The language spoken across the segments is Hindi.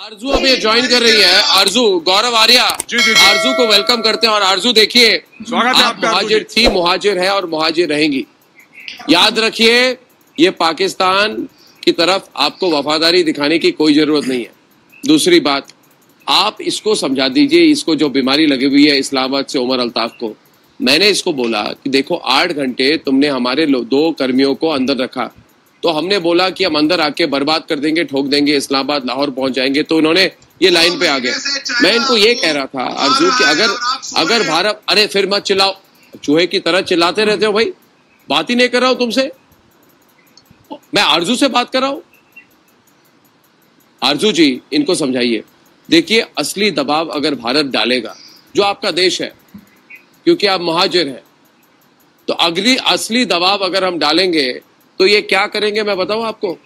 आरजू अभी ज्वाइन कर रही है। आरजू, गौरव आर्या आरजू को वेलकम करते हैं। और आरजू देखिए, स्वागत है आप मुहाजिर थी, मुहाजिर है और मुहाजिर रहेंगी। याद रखिए, ये पाकिस्तान की तरफ आपको वफादारी दिखाने की कोई जरूरत नहीं है। दूसरी बात, आप इसको समझा दीजिए, इसको जो बीमारी लगी हुई है इस्लामाबाद से उमर अल्ताफ को, मैंने इसको बोला कि देखो 8 घंटे तुमने हमारे 2 कर्मियों को अंदर रखा, तो हमने बोला कि हम अंदर आके बर्बाद कर देंगे, ठोक देंगे, इस्लामाबाद लाहौर पहुंच जाएंगे, तो उन्होंने ये लाइन पे आ गए। मैं इनको ये कह रहा था आरजू कि अगर भारत, अरे फिर मत चिल्लाओ, चूहे की तरह चिल्लाते रहते हो भाई, बात ही नहीं कर रहा हूं तुमसे, मैं आरजू से बात कर रहा हूं। आरजू जी, इनको समझाइए। देखिए, असली दबाव अगर भारत डालेगा, जो आपका देश है, क्योंकि आप मुहाजिर हैं, तो असली दबाव अगर हम डालेंगे तो ये क्या करेंगे मैं बताऊं आपको।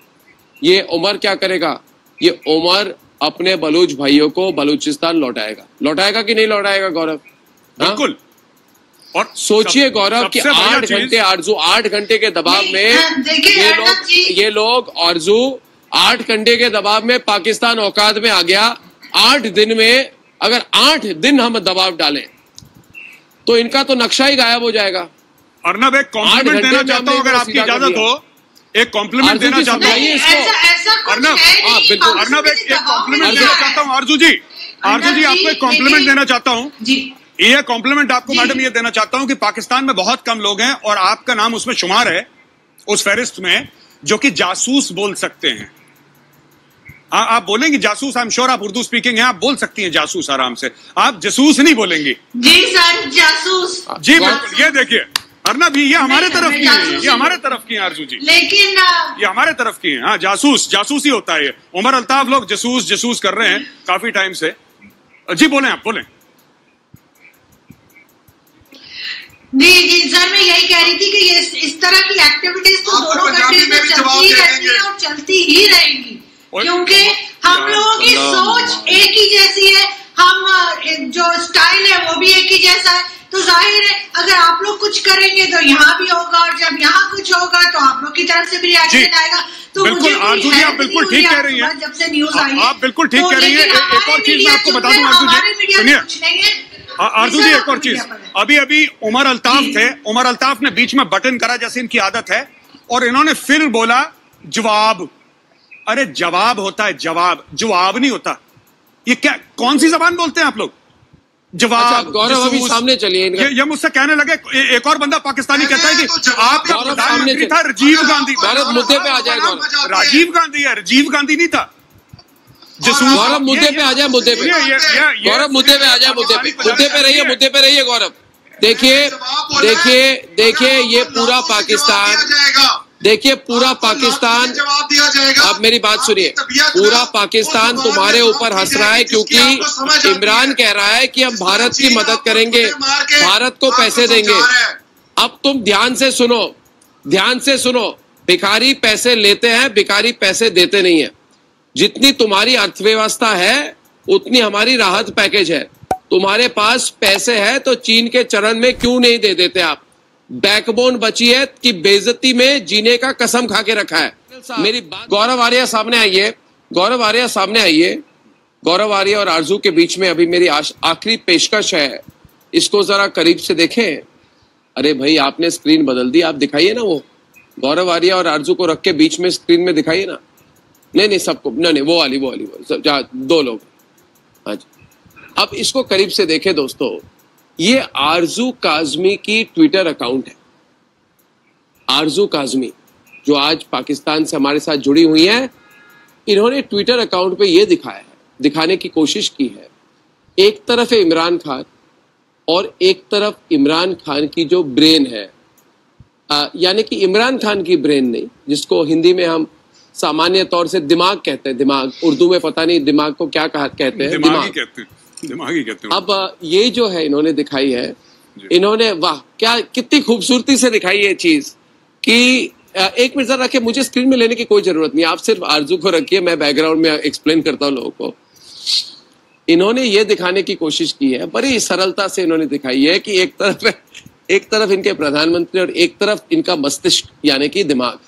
ये उमर क्या करेगा, ये उमर अपने बलूच भाइयों को बलूचिस्तान लौटाएगा कि नहीं लौटाएगा गौरव? बिल्कुल। और सोचिए गौरव कि 8 घंटे आरजू, 8 घंटे के दबाव में ये लोग आरजू 8 घंटे के दबाव में पाकिस्तान औकात में आ गया। 8 दिन में अगर 8 दिन हम दबाव डालें तो इनका तो नक्शा ही गायब हो जाएगा। अर्नब, एक कॉम्प्लीमेंट देना चाहता हूं, अगर आपकी इजाजत हो, एक कॉम्प्लीमेंट देना चाहता हूं अर्नब। बिल्कुल अर्नब, एक कॉम्प्लीमेंट देना चाहता हूं आरजू जी, आपको एक कॉम्प्लीमेंट देना चाहता हूं। ये कॉम्प्लीमेंट आपको मैडम ये देना चाहता हूं कि पाकिस्तान में बहुत कम लोग हैं और आपका नाम उसमें शुमार है, उस फहरिस्त में, जो कि जासूस बोल सकते हैं। आप बोलेंगी जासूस? आई एम श्योर आप उर्दू स्पीकिंग हैं, आप बोल सकती हैं जासूस आराम से, आप जासूस नहीं बोलेंगी। जी सर, जासूस। जी बिल्कुल। ये देखिए अर्नब, ये हमारे तरफ की है, ये हमारे तरफ की है आरजू जी, लेकिन ये हमारे तरफ की है। हाँ, जासूस ही होता है ये। उमर अल्ताफ लोग जासूस कर रहे हैं काफी टाइम से। जी बोलें, आप बोलें। जी सर, मैं यही कह रही थी कि ये इस तरह की एक्टिविटीज तो दोनों कंट्रीज में चलती ही रहती है और चलती ही रहेंगी, क्योंकि हम लोगों की सोच एक ही जैसी है, हम जो स्टाइल है वो भी एक ही जैसा है। तो जाहिर है अगर आप लोग कुछ करेंगे तो यहाँ भी होगा, और जब यहाँ कुछ होगा तो आप लोग की तरफ से भी रिएक्शन आएगा। तो बिल्कुल आरजू जी, आप बिल्कुल ठीक कह रही हैं, जब से न्यूज आई आप बिल्कुल ठीक कह रही हैं। एक और चीज मैं आपको बता दूं आरजू जी, सुनिए आरजू जी, एक और चीज। अभी उमर अल्ताफ थे, उमर अल्ताफ ने बीच में बटन करा जैसे इनकी आदत है, और इन्होंने फिर बोला जवाब। अरे जवाब होता है जवाब नहीं होता। ये क्या, कौन सी जबान बोलते हैं आप लोग? जवाब। अच्छा, गौरव अभी सामने चलिए। ये मुझसे कहने लगे, एक और बंदा पाकिस्तानी कहता है कि आपका प्रधानमंत्री था राजीव गांधी। मुद्दे पे आ जाए गौरव। राजीव गांधी है, राजीव गांधी नहीं था। गौरव मुद्दे पे आ जाए, मुद्दे पे गौरव, मुद्दे पे आ जाए, मुद्दे पे रहिए गौरव। देखिए ये पूरा पाकिस्तान, देखिए पूरा पाकिस्तान, आप मेरी बात सुनिए, पूरा पाकिस्तान तुम्हारे ऊपर हंस रहा है क्योंकि इमरान कह रहा है कि हम भारत की मदद करेंगे, भारत को पैसे देंगे। अब तुम ध्यान से सुनो, भिखारी पैसे लेते हैं, भिखारी पैसे देते नहीं है। जितनी तुम्हारी अर्थव्यवस्था है उतनी हमारी राहत पैकेज है। तुम्हारे पास पैसे है तो चीन के चरण में क्यों नहीं दे देते आप? बैकबोन बची है कि बेइज्जती में जीने का कसम खा के रखा है। मेरी बात, गौरव आर्या सामने आइए, गौरव आर्या और आरजू के बीच में अभी मेरी आखिरी पेशकश है, इसको जरा करीब से देखें। अरे भाई, आपने स्क्रीन बदल दी, आप दिखाइए ना, वो गौरव आर्या और आरजू को रख के बीच में स्क्रीन में दिखाइए ना। नहीं सबको नहीं, वो वाली जहाँ 2 लोग। हाँ जी, अब इसको करीब से देखें दोस्तों। ये आरजू काजमी की ट्विटर अकाउंट है। आरजू काजमी जो आज पाकिस्तान से हमारे साथ जुड़ी हुई है, इन्होंने ट्विटर अकाउंट पे ये दिखाने की कोशिश की है, एक तरफ है इमरान खान और एक तरफ इमरान खान की जो ब्रेन है, यानी कि इमरान खान की ब्रेन नहीं, जिसको हिंदी में हम सामान्य तौर से दिमाग कहते हैं। दिमाग, उर्दू में पता नहीं दिमाग को क्या कहते हैं, दिमागी कहते हैं। अब ये जो है इन्होंने दिखाई है, इन्होंने वाह क्या कितनी खूबसूरती से दिखाई है चीज कि एक मिनट जरा रखिए, मुझे स्क्रीन में लेने की कोई जरूरत नहीं, आप सिर्फ आरजू को रखिए, मैं बैकग्राउंड में एक्सप्लेन करता हूं लोगों को। इन्होंने ये दिखाने की कोशिश की है, बड़ी सरलता से इन्होंने दिखाई है कि एक तरफ इनके प्रधानमंत्री और एक तरफ इनका मस्तिष्क यानी कि दिमाग,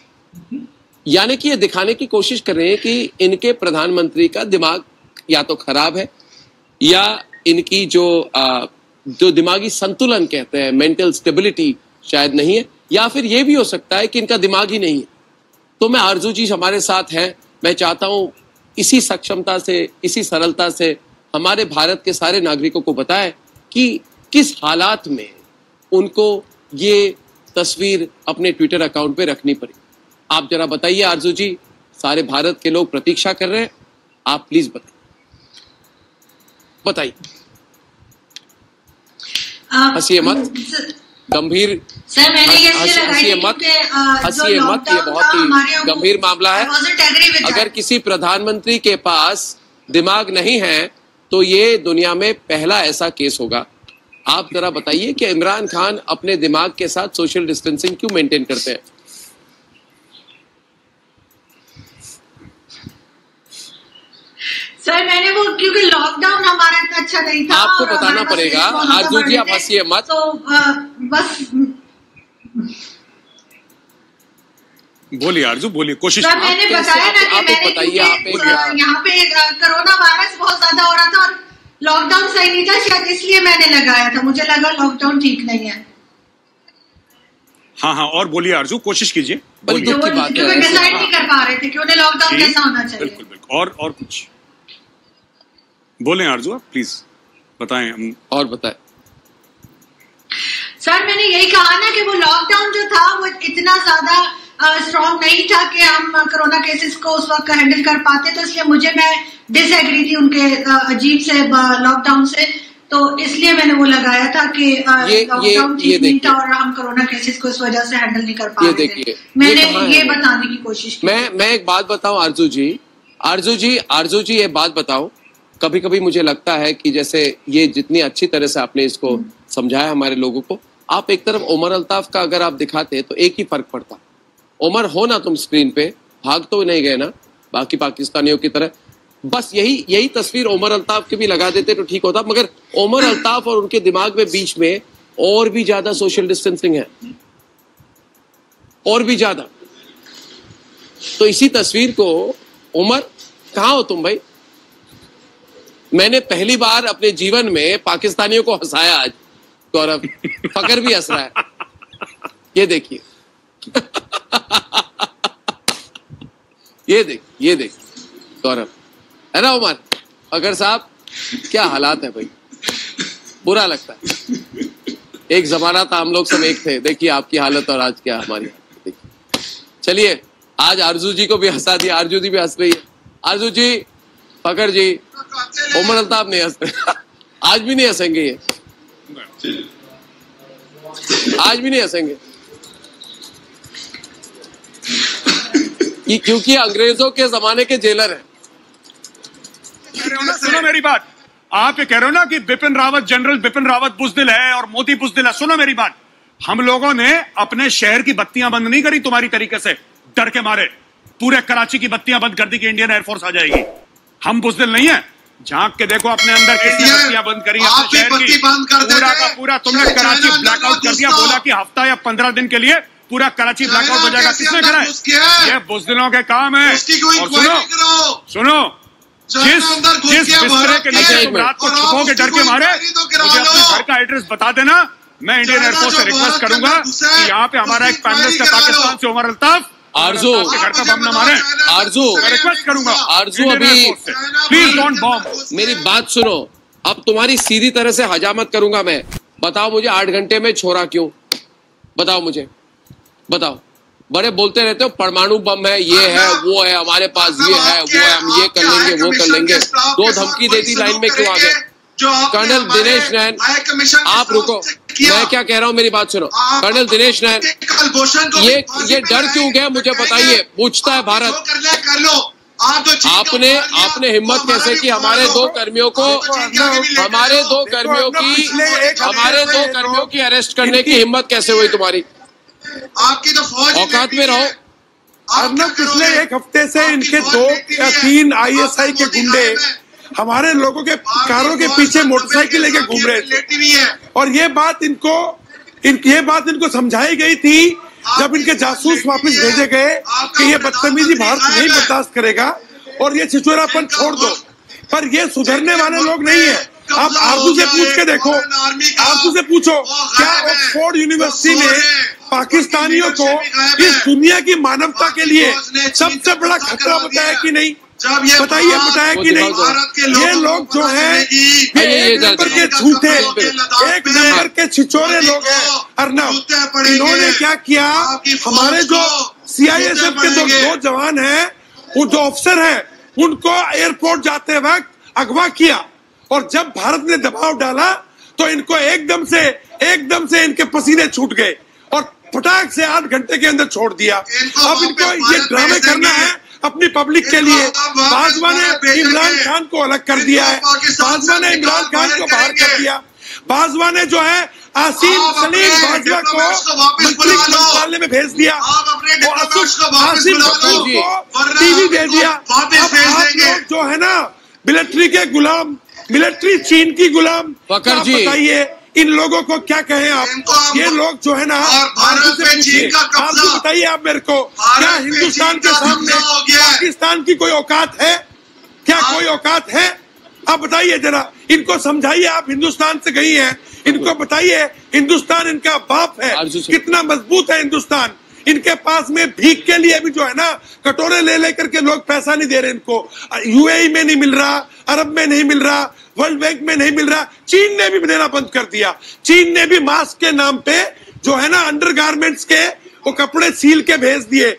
यानी कि ये दिखाने की कोशिश कर रहे हैं कि इनके प्रधानमंत्री का दिमाग या तो खराब है, या इनकी जो दिमागी संतुलन कहते हैं, मेंटल स्टेबिलिटी शायद नहीं है, या फिर ये भी हो सकता है कि इनका दिमाग ही नहीं है। तो मैं आरजू जी हमारे साथ हैं, मैं चाहता हूं इसी सक्षमता से, इसी सरलता से हमारे भारत के सारे नागरिकों को बताएं कि किस हालात में उनको ये तस्वीर अपने ट्विटर अकाउंट पे रखनी पड़ी। आप जरा बताइए आरजू जी, सारे भारत के लोग प्रतीक्षा कर रहे हैं, आप प्लीज बताइए। हंसिए मत, गंभीर हंसिए मत, ये बहुत ही गंभीर मामला है। अगर किसी प्रधानमंत्री के पास दिमाग नहीं है तो ये दुनिया में पहला ऐसा केस होगा। आप जरा बताइए कि इमरान खान अपने दिमाग के साथ सोशल डिस्टेंसिंग क्यों मेंटेन करते हैं? सर मैंने वो, क्योंकि लॉकडाउन हमारा इतना अच्छा नहीं था, आपको बताना पड़ेगा। आरजू जी आप हंसिए मत, तो बस बोलिए आरजू, बोलिए, कोशिश। सर मैंने बताया ना कि मैंने यहाँ पे कोरोना वायरस बहुत ज्यादा हो रहा था और लॉकडाउन सही नहीं था, शायद इसलिए मैंने लगाया था, मुझे लगा लॉकडाउन ठीक नहीं है। हाँ, और बोलिए आरजू, कोशिश कीजिए। दुख की बात है, डिसाइड नहीं कर पा रहे थे कि उन्हें लॉकडाउन कैसा होना चाहिए। बिल्कुल। और कुछ बोलें आरजू, आप प्लीज बताएं। और बताएं सर, मैंने यही कहा ना कि वो लॉकडाउन जो था वो इतना ज्यादा स्ट्रॉन्ग नहीं था कि हम कोरोना केसेस को उस वक्त हैंडल कर पाते, तो इसलिए मैं डिसएग्री थी उनके अजीब से लॉकडाउन से, तो इसलिए मैंने वो लगाया था कि लॉकडाउन ठीक नहीं था और हम कोरोना केसेस को इस वजह से हैंडल नहीं कर पा रहे थे। मैंने ये बताने की कोशिश की। मैं एक बात बताऊं आरजू जी ये बात बताओ, कभी कभी मुझे लगता है कि जैसे ये जितनी अच्छी तरह से आपने इसको समझाया हमारे लोगों को, आप एक तरफ उमर अल्ताफ का अगर आप दिखाते तो एक ही फर्क पड़ता। उमर हो ना तुम स्क्रीन पे, भाग तो नहीं गए ना बाकी पाकिस्तानियों की तरह, बस यही तस्वीर उमर अल्ताफ के भी लगा देते तो ठीक होता। मगर उमर अल्ताफ और उनके दिमाग में बीच में और भी ज्यादा सोशल डिस्टेंसिंग है, और भी ज्यादा। तो इसी तस्वीर को, उमर कहाँ हो तुम भाई? मैंने पहली बार अपने जीवन में पाकिस्तानियों को हंसाया आज। गौरव फकर भी हंस रहा है, ये देखिए ये देख गौरव, है ना उमर? फकर साहब क्या हालात है भाई, बुरा लगता है। एक जमाना था हम लोग सब एक थे, देखिए आपकी हालत और आज क्या हमारी हालत देखिए। चलिए आज आरजू जी को भी हंसा दिया, आरजू जी भी हंस रही है। आरजू जी, फकर जी, उमर अल्ताफ नहीं हंस रहे आज भी नहीं हंसेंगे, ये आज भी नहीं हंसेंगे, क्योंकि अंग्रेजों के जमाने के जेलर हैं। सुनो मेरी बात, आप ये कह रहे हो ना कि बिपिन रावत, जनरल बिपिन रावत बुज़दिल है और मोदी बुज़दिल है। सुनो मेरी बात, हम लोगों ने अपने शहर की बत्तियां बंद नहीं करी तुम्हारी तरीके से, डर के मारे। पूरे कराची की बत्तियां बंद कर दी कि इंडियन एयरफोर्स आ जाएगी। हम बुज़दिल नहीं है, झांक के देखो अपने अंदर कितनी बत्तियां बंद करी है अपने शहर की। पूरा का पूरा तुमने कराची ब्लैकआउट कर दिया, बोला कि हफ्ता या 15 दिन के लिए पूरा कराची ब्लैकआउट हो जाएगा। किसने करा है? ये बुज़दिलों के काम है। और सुनो, जिस बिस्तरे के नीचे तुम रात को छुपोगे डर के मारे, मुझे अपने घर का एड्रेस बता देना। मैं इंडियन एयरफोर्स से रिक्वेस्ट करूंगा कि यहाँ पे हमारा एक पैनलिस्ट है पाकिस्तान से, उमर अल्ताफ, आरजू घर का बम न मारे। आरजू रिक्वेस्ट करूंगा, आरजू अभी प्लीज डोंट बॉम्ब। मेरी बात सुनो, अब तुम्हारी सीधी तरह से हजामत करूंगा मैं। बताओ मुझे 8 घंटे में छोड़ा क्यों? बताओ मुझे, बताओ। बड़े बोलते रहते हो परमाणु बम है, ये है वो है, हमारे पास ये है वो है, हम ये कर लेंगे वो कर लेंगे। 2 धमकी दे दी, लाइन में क्यों आ गए? कर्नल दिनेश नैन, आप रुको, मैं क्या कह रहा हूँ मेरी बात सुनो। कर्नल दिनेश नैन, ये डर क्यों गया मुझे बताइए, पूछता है भारत। आपने हिम्मत कैसे की हमारे 2 कर्मियों की अरेस्ट करने की हिम्मत कैसे हुई तुम्हारी? आपकी तो फौज औकात में रहो। अर्नब, पिछले 1 हफ्ते से इनके 2 या 3 ISI के गुंडे हमारे लोगों के कारों के पीछे मोटरसाइकिल लेके घूम रहे थे, और ये बात इनको समझाई गई थी जब इनके जासूस वापस भेजे गए कि ये बदतमीजी भारत नहीं बर्दाश्त करेगा और ये छिछोरापन छोड़ दो। पर ये सुधरने वाले लोग नहीं है। आप आरजू से पूछ के देखो, आरजू से पूछो क्या ऑक्सफोर्ड यूनिवर्सिटी ने पाकिस्तानियों को इस दुनिया की मानवता के लिए सबसे बड़ा खतरा बताया कि नहीं? बताइए, बताया कि नहीं? ये लोग जो है एक नंबर के झूठे, एक नंबर के छिछोरे लोग हैं। अर्नब, इन्होंने क्या किया, हमारे जो CISF के दो जवान हैं, वो जो अफसर हैं, उनको एयरपोर्ट जाते वक्त अगवा किया, और जब भारत ने दबाव डाला तो इनको एकदम से इनके पसीने छूट गए और फटाक से 8 घंटे के अंदर छोड़ दिया। अब इनको ये ड्रामे करना है अपनी पब्लिक के लिए। बाजवा ने इमरान खान को अलग कर दिया है, बाजवा ने इमरान खान को बाहर कर दिया, बाजवा ने जो है आसिम सलीम बाजवा को मंत्रालय में भेज दिया, आसिम कपूर को टीवी दे दिया। अब आप लोग जो है ना मिलिट्री के गुलाम, मिलिट्री चीन की गुलाम, बताइए इन लोगों को क्या कहें आप? ये लोग जो है ना, आप बताइए आप मेरे को, क्या हिंदुस्तान के सामने पाकिस्तान की कोई औकात है? क्या कोई औकात है? आप बताइए जरा, इनको समझाइए। आप हिंदुस्तान से गई हैं, इनको बताइए हिंदुस्तान इनका बाप है, कितना मजबूत है हिंदुस्तान। इनके पास में भीख के लिए भी जो है ना कटोरे ले लेकर के लोग पैसा नहीं दे रहे इनको। UAE में नहीं मिल रहा, अरब में नहीं मिल रहा, वर्ल्ड बैंक में नहीं मिल रहा, चीन ने भी देना बंद कर दिया। चीन ने भी मास्क के नाम पे जो है ना अंडरगारमेंट्स के वो कपड़े सील के भेज दिए।